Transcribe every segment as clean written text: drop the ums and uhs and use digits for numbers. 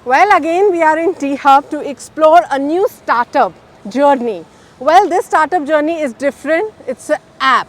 Well, again, we are in T-Hub to explore a new startup journey. Well, this startup journey is different. It's an app,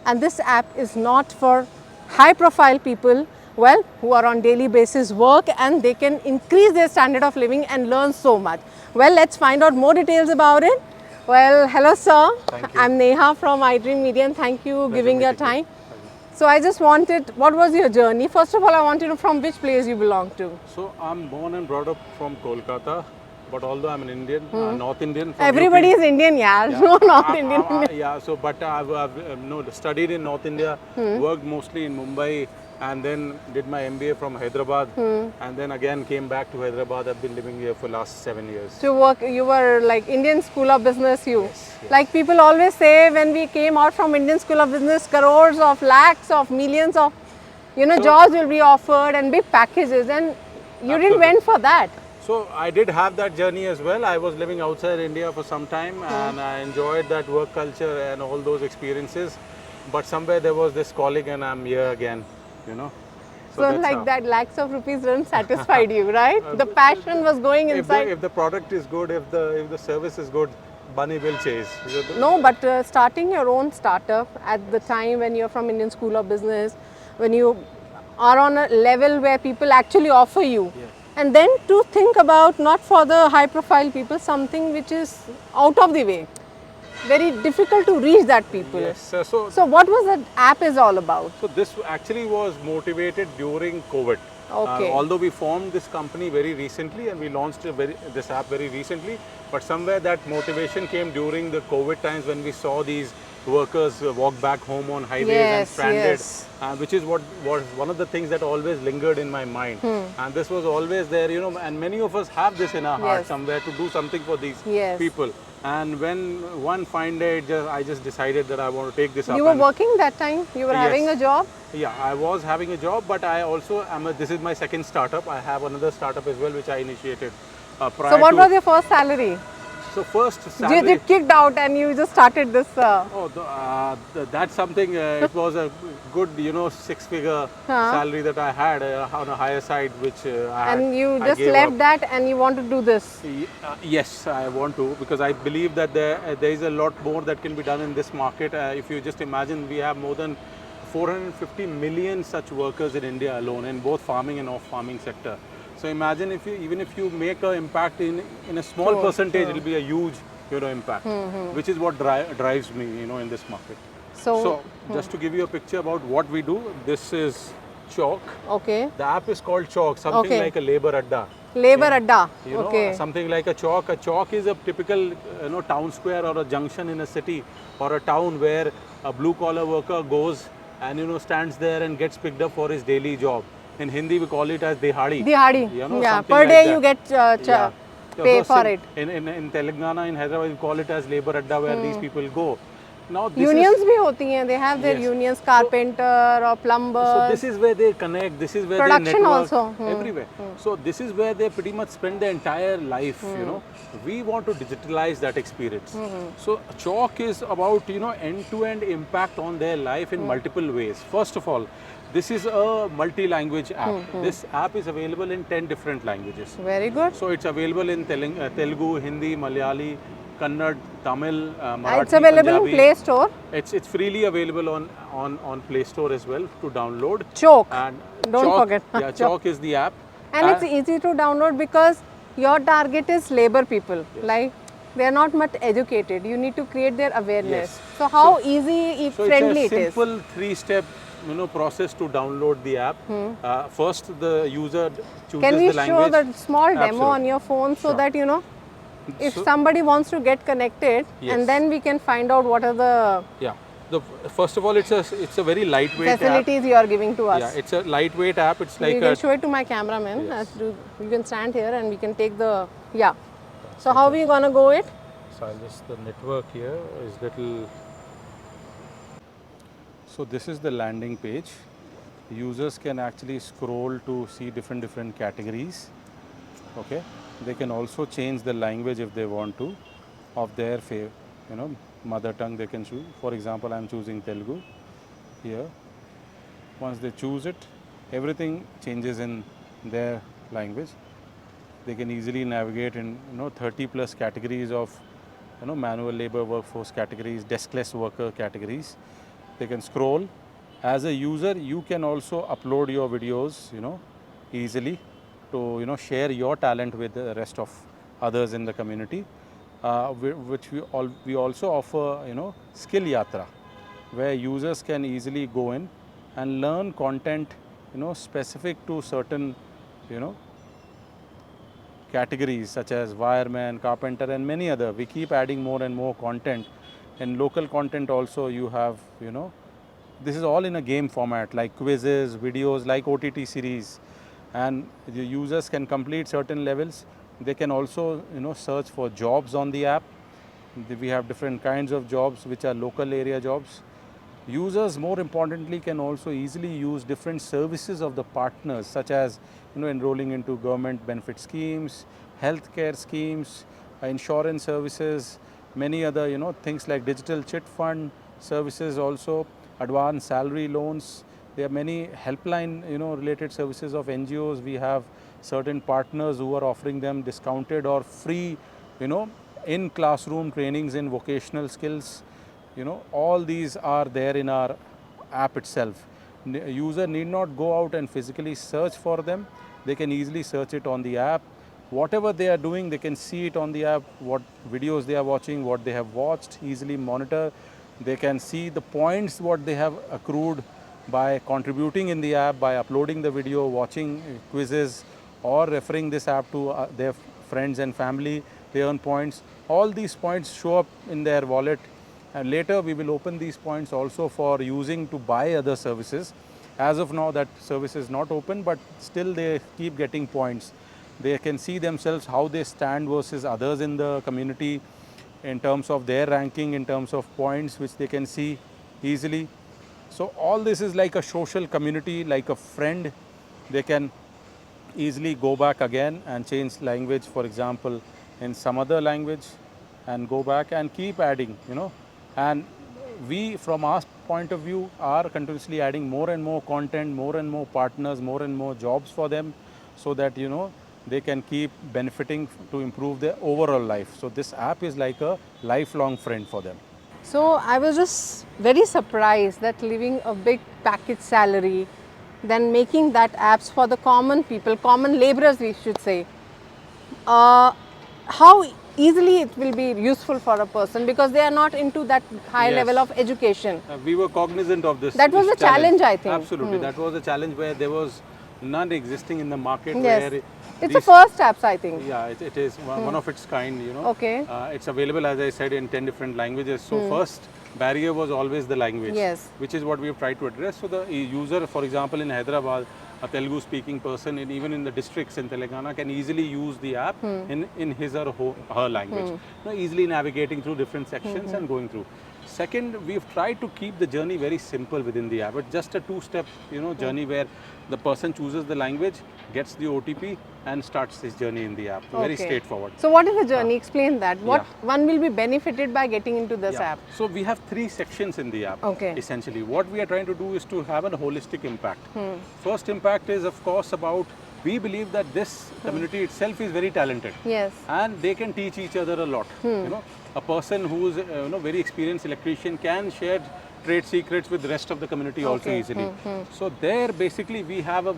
and this app is not for high-profile people, well, who are on daily basis work and they can increase their standard of living and learn so much. Well, let's find out more details about it. Well, hello, sir. Thank you. I'm Neha from iDream Media, and thank you Pleasure giving your meeting you. time. So I just wanted, what was your journey? First of all, I want to know from which place you belong to. So I'm born and brought up from Kolkata, but although I'm an Indian, North Indian from Everybody UP. is Indian, yeah. Yeah. No, not Indian. Yeah, so but I've studied in North India, worked mostly in Mumbai, and then did my MBA from Hyderabad, and then again came back to Hyderabad. I've been living here for last 7 years. To work, you were like Indian School of Business, you. Yes. Like people always say, when we came out from Indian School of Business, crores of lakhs of millions of, jobs will be offered and big packages, and you didn't went for that. So I did have that journey as well. I was living outside India for some time, and I enjoyed that work culture and all those experiences. But somewhere there was this calling, and I'm here again. So that's like how. that lakhs of rupees didn't satisfied you, right? The passion was going inside. If the product is good, if the service is good, money will chase. No, but starting your own startup at the time when you're from Indian School of Business, when you are on a level where people actually offer you, and then to think about not for the high profile people, something which is out of the way, very difficult to reach that people. Yes. So what was that app is all about? So this actually was motivated during COVID. Okay. Although we formed this company very recently and we launched this app very recently, but somewhere that motivation came during the COVID times when we saw these workers walk back home on highways and stranded, which is what was one of the things that always lingered in my mind. And this was always there, and many of us have this in our heart somewhere to do something for these people. And when one fine day, I just decided that I want to take this up. You were working that time? You were having a job? Yeah, I was having a job, but I also this is my second startup. I have another startup as well, which I initiated prior So what was your first salary? So first salary. You get kicked out and you just started this. That's something. It was a good, six-figure salary that I had on a higher side, which and you just left that and you want to do this. Yes, I want to, because I believe that there is a lot more that can be done in this market. If you just imagine, we have more than 450 million such workers in India alone, in both farming and off-farming sector. So imagine even if you make an impact in a small percentage, it will be a huge impact, which is what drives me in this market. So just to give you a picture about what we do, this is Chalk. Okay. The app is called Chalk, something like a labor adda. Labor adda. Something like a chalk. A chalk is a typical town square or a junction in a city or a town where a blue collar worker goes and stands there and gets picked up for his daily job. In Hindi, we call it as dihadi. Dihadi. Yeah, per day you get pay for it. In Telangana, in Hyderabad, we call it as labor adda, where these people go. Now, unions bhi hoti hain. They have their unions, carpenter or plumber. So this is where they connect. This is where production they network also everywhere. So this is where they pretty much spend their entire life. We want to digitalize that experience. So Chalk is about end-to-end impact on their life in multiple ways. First of all, this is a multi-language app. This app is available in 10 different languages. Very good. So it's available in Telugu, Hindi, Malayali, Kannada, Tamil, Marathi, it's available Punjabi. in Play Store. It's freely available on Play Store as well to download. Chalk. And Don't forget. Yeah, Chalk is the app. And it's easy to download because your target is labor people. Like they are not much educated. You need to create their awareness. So how easy, friendly it is. It's a simple three-step process to download the app. First, the user chooses the language. Can we show the small demo on your phone so that if somebody wants to get connected, and then we can find out what are the first of all, it's a very lightweight facilities app. you are giving to us. Yeah, it's a lightweight app. It's like we will show it to my cameraman. You can stand here and we can take the So how are we gonna go it? So the network here is little. So this is the landing page. Users can actually scroll to see different categories. Okay. They can also change the language if they want to, of their mother tongue they can choose. For example, I am choosing Telugu here. Once they choose it, everything changes in their language. They can easily navigate in 30 plus categories of manual labor workforce categories, deskless worker categories. They can scroll. As a user, you can also upload your videos easily to share your talent with the rest of others in the community. Which we also offer skill yatra, where users can easily go in and learn content specific to certain you know categories such as wireman, carpenter, and many other. We keep adding more and more content, and local content also. You have this is all in a game format, like quizzes, videos, like OTT series, and the users can complete certain levels. They can also search for jobs on the app. We have different kinds of jobs which are local area jobs. Users, more importantly, can also easily use different services of the partners, such as enrolling into government benefit schemes, healthcare schemes, insurance services, many other things like digital chit fund services, also advanced salary loans. There are many helpline related services of NGOs. We have certain partners who are offering them discounted or free in classroom trainings in vocational skills. All these are there in our app itself. User need not go out and physically search for them. They can easily search it on the app. Whatever they are doing, they can see it on the app, what videos they are watching, what they have watched, easily monitor. They can see the points what they have accrued by contributing in the app, by uploading the video, watching quizzes, or referring this app to their friends and family. They earn points. All these points show up in their wallet, and later we will open these points also for using to buy other services. As of now, that service is not open, but still they keep getting points. They can see themselves how they stand versus others in the community in terms of their ranking, in terms of points, which they can see easily. So all this is like a social community, like a friend. They can easily go back again and change language, for example, in some other language, and go back and keep adding, And we, from our point of view, are continuously adding more and more content, more and more partners, more and more jobs for them, so that they can keep benefiting to improve their overall life. So this app is like a lifelong friend for them. So I was just very surprised that leaving a big package salary, then making that apps for the common people, common laborers we should say, how easily it will be useful for a person, because they are not into that high Yes. level of education. We were cognizant of this. That was this a challenge, I think. Absolutely. That was a challenge where there was none existing in the market. Yes. Where It's the first apps, I think. Yeah, it is one of its kind, Okay. It's available, as I said, in 10 different languages. So first barrier was always the language, Yes. which is what we have tried to address. So the user, for example, in Hyderabad, a Telugu speaking person, and even in the districts in Telangana, can easily use the app in his or her language, easily navigating through different sections and going through. Second, we've tried to keep the journey very simple within the app. It's just a two-step, journey where the person chooses the language, gets the OTP, and starts his journey in the app. Very Okay. straightforward. So what is the journey? Explain that. What Yeah. one will be benefited by getting into this Yeah. app? So we have 3 sections in the app. Okay. Essentially, what we are trying to do is to have a holistic impact. First impact is, of course, about we believe that this community itself is very talented. Yes. And they can teach each other a lot. A person who is very experienced electrician can share trade secrets with the rest of the community also Okay. easily. So there basically we have a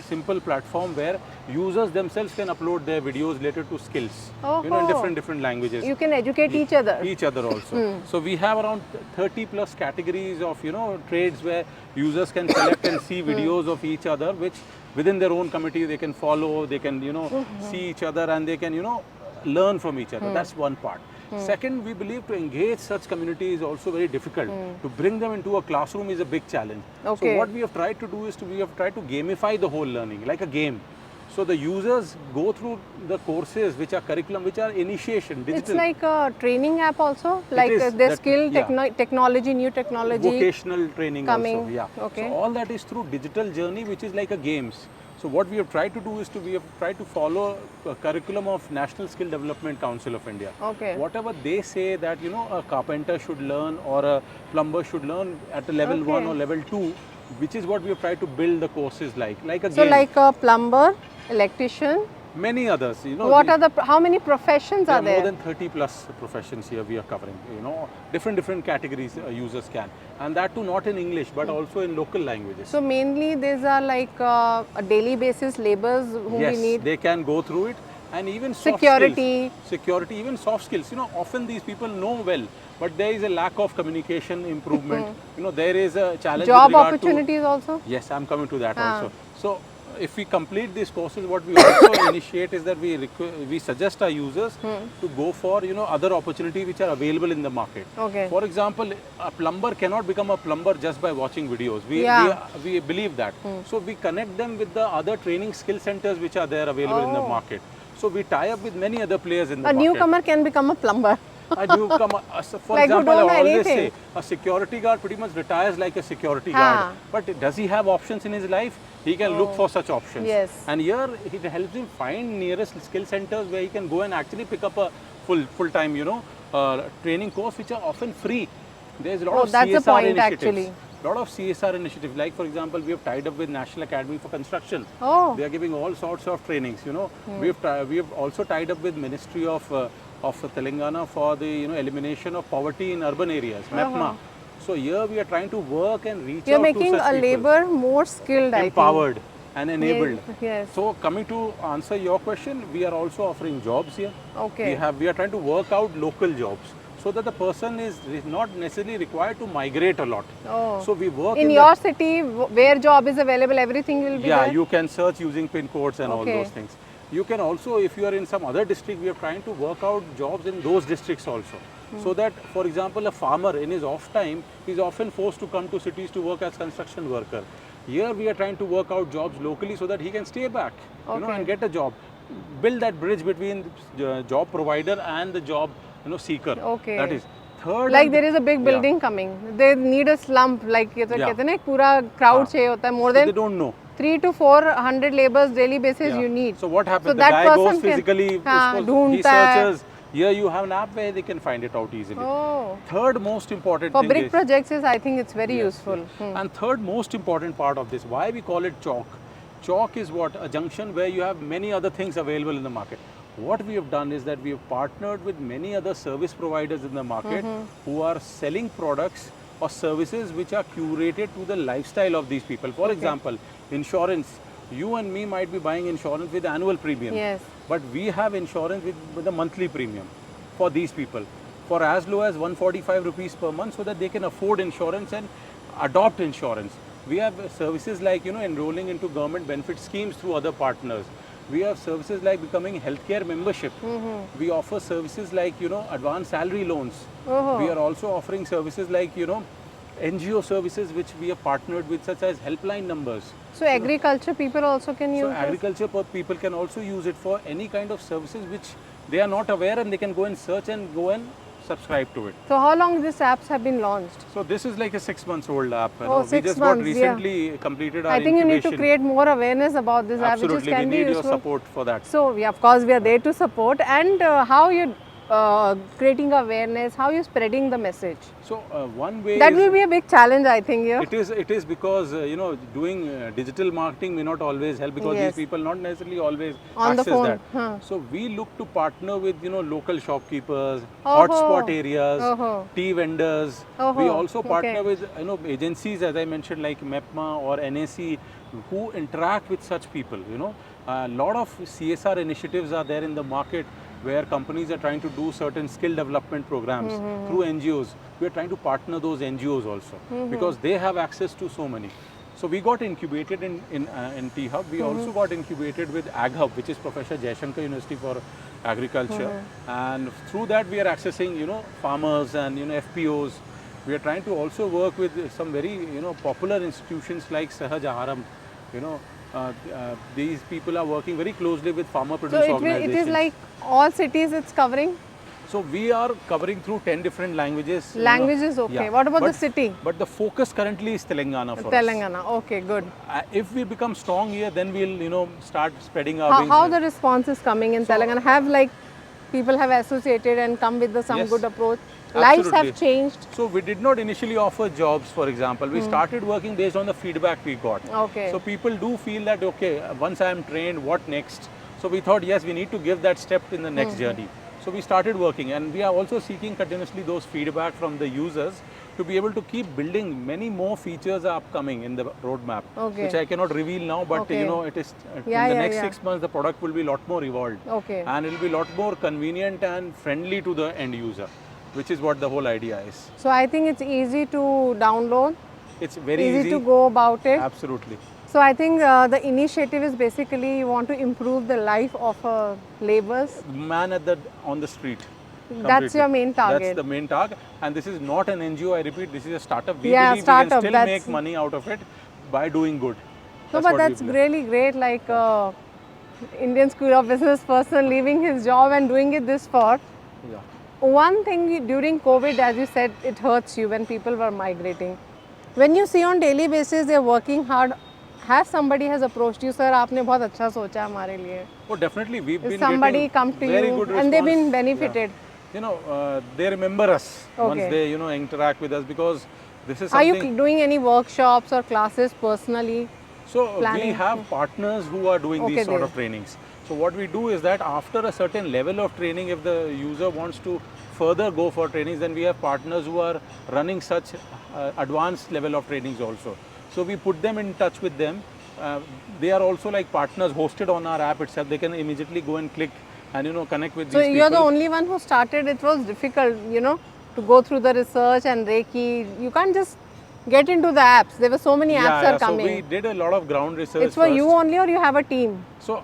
simple platform where users themselves can upload their videos related to skills, in Oh. different languages. You can educate each other. Each other also. So we have around 30 plus categories of trades where users can select and see videos of each other, which within their own committee they can follow, they can see each other, and they can learn from each other. That's one part. Second, we believe to engage such community is also very difficult. To bring them into a classroom is a big challenge. Okay. So what we have tried to do is we have tried to gamify the whole learning like a game. So the users go through the courses which are curriculum, which are initiation, digital. It's like a training app also, like is the that- skill, yeah. technology, new technology. Vocational training coming. also, yeah. Okay. So all that is through digital journey, which is like a games. So what we have tried to do is we have tried to follow a curriculum of National Skill Development Council of India. Okay. Whatever they say that a carpenter should learn or a plumber should learn at a level Okay. 1 or level 2, which is what we have tried to build the courses like a So game. like a plumber, electrician, Many others, you know. What are the, how many professions There are are more there? than 30 plus professions here we are covering, you know, different categories users can. And that too not in English, but also in local languages. So mainly these are like a daily basis laborers whom Yes, we need. they can go through it, and even soft Security. skills. Security, even soft skills. You know, often these people know well, but there is a lack of communication improvement. You know, there is a challenge Job with regard opportunities also? to. Yes, I'm coming to that also. So, if we complete these courses, what we also initiate is that we suggest our users to go for, you know, other opportunities which are available in the market. Okay. For example, a plumber cannot become a plumber just by watching videos. We believe that. So we connect them with the other training skill centers which are there available in the market. So we tie up with many other players in the A market. newcomer can become a plumber. A newcomer, for Like who example, don't I know always anything. say a security guard pretty much retires like a security guard. But does he have options in his life? He can look for such options. Yes. And here it helps him find nearest skill centers where he can go and actually pick up a full-time, you know, training course which are often free. There's a lot of that's the CSR point, initiatives. actually. Lot of CSR initiatives, like for example, we have tied up with National Academy for Construction. Oh. They are giving all sorts of trainings. You know, we have also tied up with Ministry of Telangana for the, you know, elimination of poverty in urban areas, MEPMA. So here we are trying to work and reach You're out to making such a people. labor more skilled, Empowered and enabled. Yes. So coming to answer your question, we are also offering jobs here. Okay. We are trying to work out local jobs, so that the person is not necessarily required to migrate a lot. Oh. So we work in your city where job is available, everything will be there? Yeah, you can search using pin codes and all those things. You can also, if you are in some other district, we are trying to work out jobs in those districts also. So that, for example, a farmer in his off time is often forced to come to cities to work as construction worker. Here we are trying to work out jobs locally so that he can stay back, you know, and get a job. Build that bridge between the job provider and the job, you know, seeker. Okay. That is third. Like there is a big building coming. They need a slump, like ये तो कहते हैं ना एक पूरा crowd चाहिए होता है, more So than they don't know. 300 to 400 laborers daily basis you need. So what happens? So The that guy person goes physically, he ढूंढता है. searches. Here you have an app where they can find it out easily. Oh. Third most important For thing brick is, projects is, I think it's very useful. and third most important part of this, why we call it chalk. Chalk is what? A junction where you have many other things available in the market. What we have done is that we have partnered with many other service providers in the market who are selling products or services which are curated to the lifestyle of these people. For example, insurance. You and me might be buying insurance with annual premium. Yes. But we have insurance with a monthly premium for these people for as low as 145 rupees per month, so that they can afford insurance and adopt insurance. We have services like, you know, enrolling into government benefit schemes through other partners. We have services like becoming healthcare membership. We offer services like, you know, advanced salary loans. We are also offering services like, you know, NGO services which we have partnered with, such as helpline numbers. So agriculture people also can use So this? agriculture people can also use it for any kind of services which they are not aware, and they can go and search and go and subscribe to it. So how long these apps have been launched? So this is like a 6 months old app. You Oh, know. We 6 just months, got recently completed our I think you need incubation. to create more awareness about this app, which Absolutely, can we be need your useful. support for that. So, of course, we are there to support. And how you're creating awareness, how you're spreading the message. So one way That is, will be a big challenge, I think. Yeah. it is because you know, doing digital marketing may not always help, because Yes. these people not necessarily always On the access phone, that. huh. So we look to partner with, you know, local shopkeepers, hotspot areas, tea vendors. We also partner with, you know, agencies, as I mentioned, like MEPMA or NAC, who interact with such people. You know, a lot of CSR initiatives are there in the market, where companies are trying to do certain skill development programs through NGOs. We are trying to partner those NGOs also, because they have access to so many. So we got incubated in T-Hub. We also got incubated with AgHub, which is Professor Jaishankar University for Agriculture. And through that we are accessing, you know, farmers and, you know, FPOs. We are trying to also work with some very, you know, popular institutions like Sahaj Aharam. You know, these people are working very closely with farmer produce organizations. It is like all cities it's covering? So we are covering through 10 different languages. Languages, okay. What about the city? But the focus currently is Telangana for us. Telangana, okay, good. If we become strong here, then we'll, you know, start spreading our wings. How the response is coming in Telangana? Have like people have associated and come with some Yes. good approach? Lives Absolutely. have changed? So we did not initially offer jobs, for example. We started working based on the feedback we got. Okay. So people do feel that, okay, once I am trained, what next? So we thought, yes, we need to give that step in the next journey. So we started working, and we are also seeking continuously those feedback from the users to be able to keep building. Many more features are upcoming in the roadmap, Okay. which I cannot reveal now, but Okay. you know, it is Yeah, in the yeah, next yeah. 6 months the product will be a lot more evolved, Okay. and it will be a lot more convenient and friendly to the end user, which is what the whole idea is. So I think it's easy to download, It's very easy easy. to go about it. Absolutely. So I think the initiative is basically you want to improve the life of laborers. Man at the on the street. That's Completely. your main target. That's the main target, and this is not an NGO. I repeat, this is a startup. We Yeah, believe startup, we can still that's- make money out of it by doing good. No, That's but what we that's believe. really great. Like Indian School of Business person leaving his job and doing it this for. Yeah. One thing during COVID, as you said, it hurts you when people were migrating. When you see on daily basis they're working hard, has somebody has approached you, sir, आपने बहुत अच्छा सोचा हमारे लिए. Oh, definitely. We've been Somebody getting come to very you good and they've been response. benefited. Yeah. You know, they remember us once Okay. they, you know, interact with us, because this is Are something. you doing any workshops or classes personally? So we planning? have partners who are doing Okay, these sort there. of trainings. So what we do is that after a certain level of training, if the user wants to further go for trainings, then we have partners who are running such advanced level of trainings also. So we put them in touch with them. They are also like partners hosted on our app itself. They can immediately go and click and, you know, connect with So these you're the people. only one who started. It was difficult, you know, to go through the research and Reiki. You can't just get into the apps. There were so many apps are coming. So we did a lot of ground research. It's for you first. only, or you have a team? So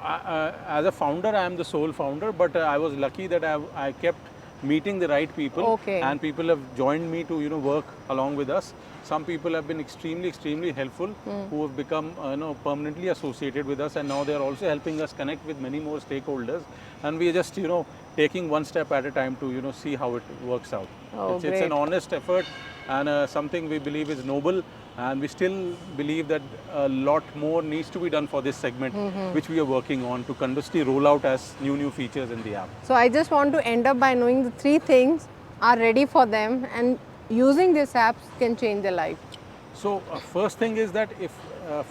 as a founder, I am the sole founder, but I was lucky that I kept meeting the right people, Okay. and people have joined me to, you know, work along with us. Some people have been extremely helpful, who have become you know, permanently associated with us, and now they are also helping us connect with many more stakeholders, and we are just, you know, taking one step at a time to, you know, see how it works out. Oh, It's great. an honest effort, and something we believe is noble, and we still believe that a lot more needs to be done for this segment, which we are working on to continuously roll out as new features in the app. So I just want to end up by knowing the 3 things are ready for them and using these apps can change their life. So first thing is that if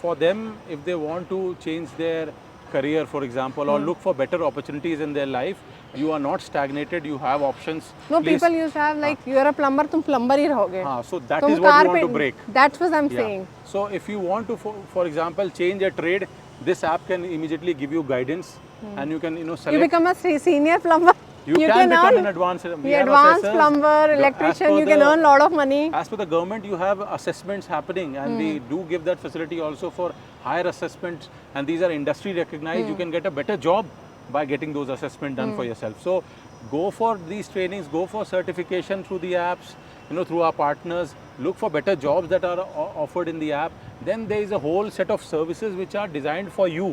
for them, if they want to change their career, for example, or look for better opportunities in their life, you are not stagnated, you have options. No, Please- people used to have like, you are a plumber, तुम plumber ही रहोगे. So that तुम is what we want to carpet- break. That's what I'm Yeah. saying. So if you want to, for example, change a trade, this app can immediately give you guidance, and you can, you know, You select. become a senior plumber. You can become earn an advanced. We have advanced assessors. plumber, As electrician, per you can the- earn a lot of money. As per the government, you have assessments happening, and we do give that facility also for higher assessments, and these are industry recognized. You can get a better job by getting those assessments done for yourself. So go for these trainings, go for certification through the apps, you know, through our partners. Look for better jobs that are offered in the app. Then there is a whole set of services which are designed for you.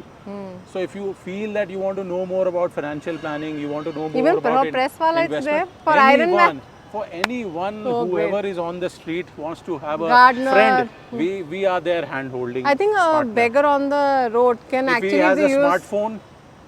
So if you feel that you want to know more about financial planning, you want to know more Even about press wala it's investment, there for Iron Man. anyone, for anyone, So whoever great. is on the street wants to have a Gardener. friend, we are there hand holding. I think a beggar on the road can If actually he has a use, smartphone,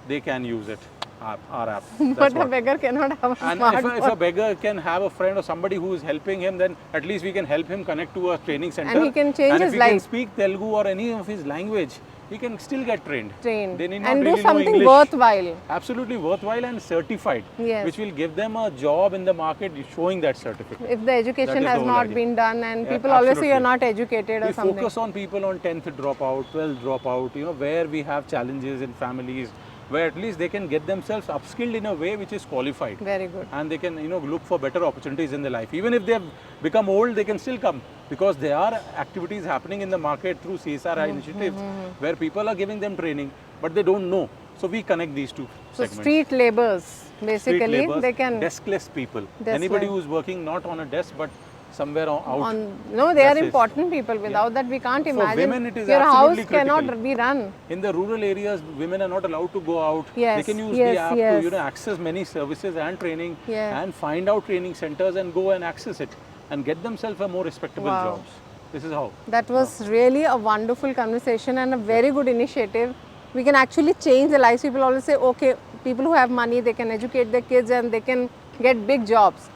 they can use it, our app. That's but a what. beggar cannot have a And smartphone. if a beggar can have a friend or somebody who is helping him, then at least we can help him connect to a training center. And he can change and his if he can life. speak Telugu or any of his language, he can still get trained. Trained. They need not And do really know something English. worthwhile. Absolutely worthwhile and certified, Yes. which will give them a job in the market showing that certificate. If the education That is has the whole not idea. been done and Yeah, people always say you're absolutely. not educated or We something. focus on people on 10th dropout, 12th dropout, you know, where we have challenges in families, where at least they can get themselves upskilled in a way which is qualified. Very good. And they can, you know, look for better opportunities in their life. Even if they have become old, they can still come, because there are activities happening in the market through CSR initiatives where people are giving them training, but they don't know. So we connect these two So segments. street laborers, Street basically, laborers, they can deskless people. Deskless. Anybody who's working not on a desk but somewhere out. no, they are That's it. important people. Without that, we can't For imagine. women, it is Your house absolutely cannot critical. be run. In the rural areas, women are not allowed to go out. Yes, They can use yes, the app yes. to, you know, access many services and training, Yeah. and find out training centers and go and access it and get themselves a more respectable Wow. jobs. This is how. That was really a wonderful conversation and a very good initiative. We can actually change the lives. People always say, okay, people who have money, they can educate their kids and they can get big jobs.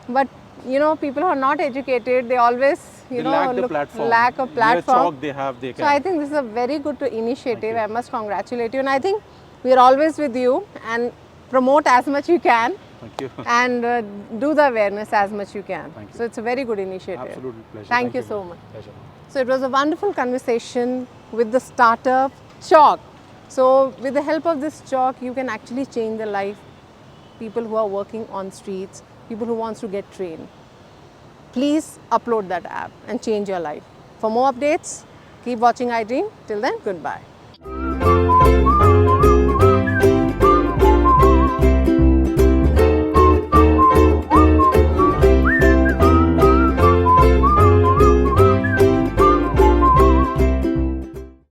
But you know, people who are not educated, they always, They lack the platform. lack a Mere platform. chalk they have, they can. So I think this is a very good initiative. I must congratulate you. And I think We are always with you, and promote as much you can. Thank you. And do the awareness as much you can. Thank you. So it's a very good initiative. Absolutely pleasure. Thank you so ma'am. much. Pleasure. So it was a wonderful conversation with the startup Chalk. So with the help of this Chalk, you can actually change the life. People who are working on streets, people who wants to get trained. Please upload that app and change your life. For more updates, keep watching iDream. Till then, goodbye.